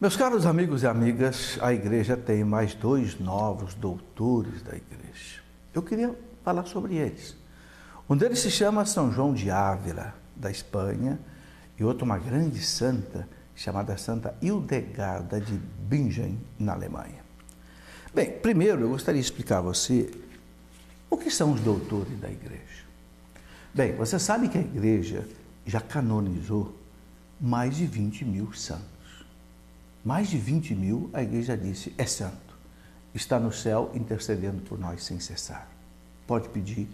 Meus caros amigos e amigas, a igreja tem mais dois novos doutores da igreja. Eu queria falar sobre eles. Um deles se chama São João de Ávila, da Espanha, e outro uma grande santa, chamada Santa Hildegarda de Bingen, na Alemanha. Bem, primeiro eu gostaria de explicar a você o que são os doutores da igreja. Bem, você sabe que a igreja já canonizou mais de 20 mil santos. Mais de 20 mil, a igreja disse, é santo, está no céu intercedendo por nós sem cessar. Pode pedir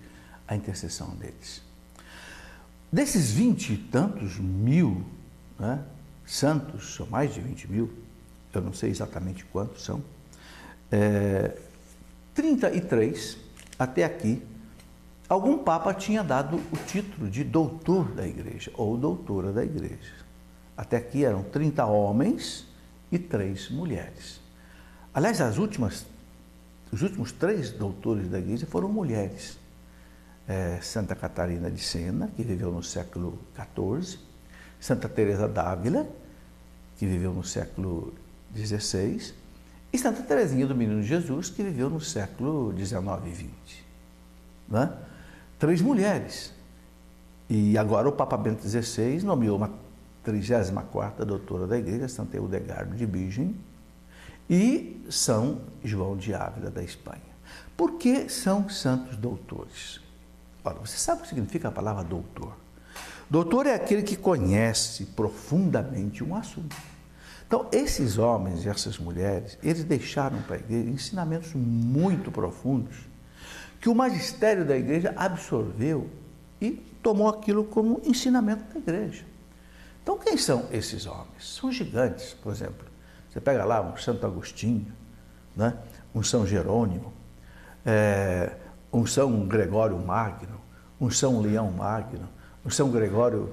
a intercessão deles. Desses 20 e tantos mil, né, santos, são mais de 20 mil, eu não sei exatamente quantos são, 33, até aqui, algum papa tinha dado o título de doutor da igreja, ou doutora da igreja. Até aqui eram 30 homens e 3 mulheres. Aliás, os últimos 3 doutores da igreja foram mulheres. Santa Catarina de Sena, que viveu no século XIV, Santa Teresa d'Ávila, que viveu no século XVI, e Santa Teresinha do Menino Jesus, que viveu no século XIX e XX. Né? 3 mulheres. E agora o Papa Bento XVI nomeou uma 34ª doutora da igreja, Santa Hildegarda de Bingen, e São João de Ávila, da Espanha. Por que são santos doutores? Ora, você sabe o que significa a palavra doutor? Doutor é aquele que conhece profundamente um assunto. Então, esses homens e essas mulheres, eles deixaram para a igreja ensinamentos muito profundos que o magistério da igreja absorveu e tomou aquilo como ensinamento da igreja. Então, quem são esses homens? São gigantes, por exemplo. Você pega lá um Santo Agostinho, né? Um São Jerônimo, um São Gregório Magno, um São Leão Magno, um São Gregório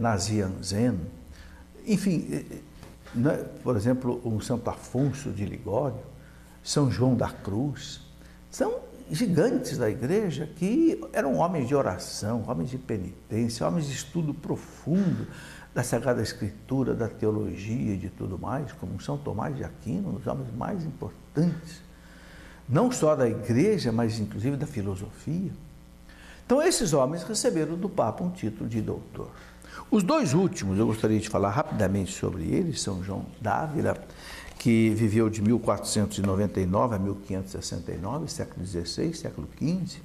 Nazianzen, enfim, né? Por exemplo, um Santo Afonso de Ligório, São João da Cruz. São gigantes da igreja que eram homens de oração, homens de penitência, homens de estudo profundo da Sagrada Escritura, da teologia e de tudo mais, como São Tomás de Aquino, um dos homens mais importantes, não só da igreja, mas inclusive da filosofia. Então, esses homens receberam do Papa um título de doutor. Os 2 últimos, eu gostaria de falar rapidamente sobre eles, São João d'Ávila, que viveu de 1499 a 1569, século XVI, século XV.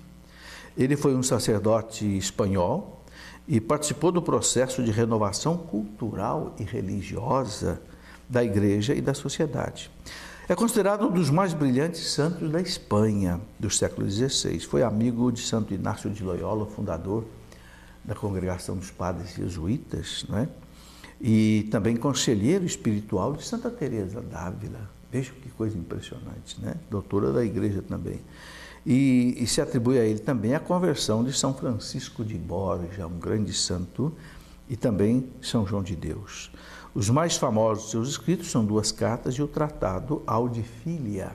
Ele foi um sacerdote espanhol e participou do processo de renovação cultural e religiosa da igreja e da sociedade. É considerado um dos mais brilhantes santos da Espanha do século XVI. Foi amigo de Santo Inácio de Loyola, fundador da Congregação dos Padres Jesuítas, né? E também conselheiro espiritual de Santa Teresa d'Ávila. Veja que coisa impressionante, né? Doutora da igreja também. E se atribui a ele também a conversão de São Francisco de Borja, um grande santo, e também São João de Deus. Os mais famosos de seus escritos são 2 cartas e o Tratado Audi Filia,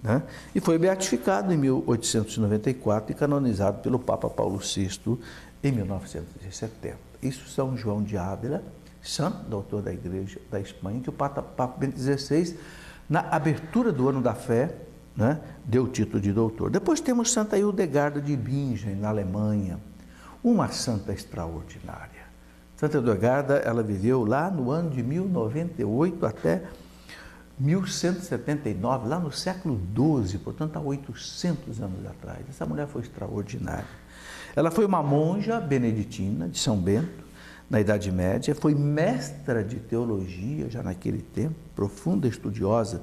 né? E foi beatificado em 1894 e canonizado pelo Papa Paulo VI em 1970. Isso São João de Ávila, santo doutor da igreja da Espanha, que o Papa Bento XVI, na abertura do Ano da Fé, né, deu o título de doutor. Depois temos Santa Hildegarda de Bingen, na Alemanha, uma santa extraordinária. Santa Hildegarda, ela viveu lá no ano de 1098 até 1179, lá no século XII, portanto há 800 anos atrás. Essa mulher foi extraordinária. Ela foi uma monja beneditina de São Bento, na Idade Média, foi mestra de teologia já naquele tempo, profunda estudiosa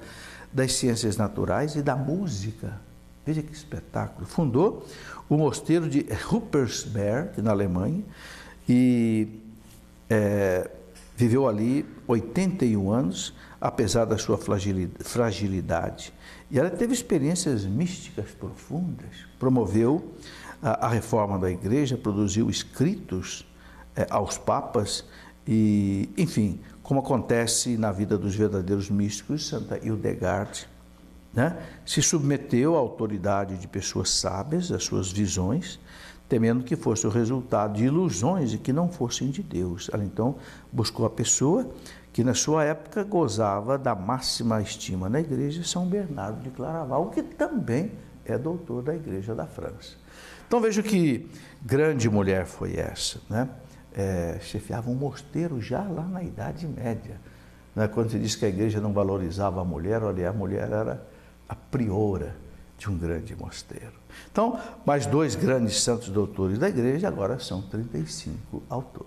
das ciências naturais e da música. Veja que espetáculo. Fundou o mosteiro de Ruppersberg, na Alemanha, e viveu ali 81 anos, apesar da sua fragilidade. E ela teve experiências místicas profundas, promoveu a reforma da igreja, produziu escritos aos papas e, enfim, como acontece na vida dos verdadeiros místicos, Santa Hildegarda, né, se submeteu à autoridade de pessoas sábias, às suas visões, temendo que fosse o resultado de ilusões e que não fossem de Deus. Ela então buscou a pessoa que na sua época gozava da máxima estima na igreja, São Bernardo de Claraval, que também é doutor da Igreja da França. Então veja que grande mulher foi essa, né? Chefiava um mosteiro já lá na Idade Média. Né? Quando se diz que a igreja não valorizava a mulher, olha, a mulher era a priora de um grande mosteiro. Então, mais 2 grandes santos doutores da igreja, agora são 35 ao todo.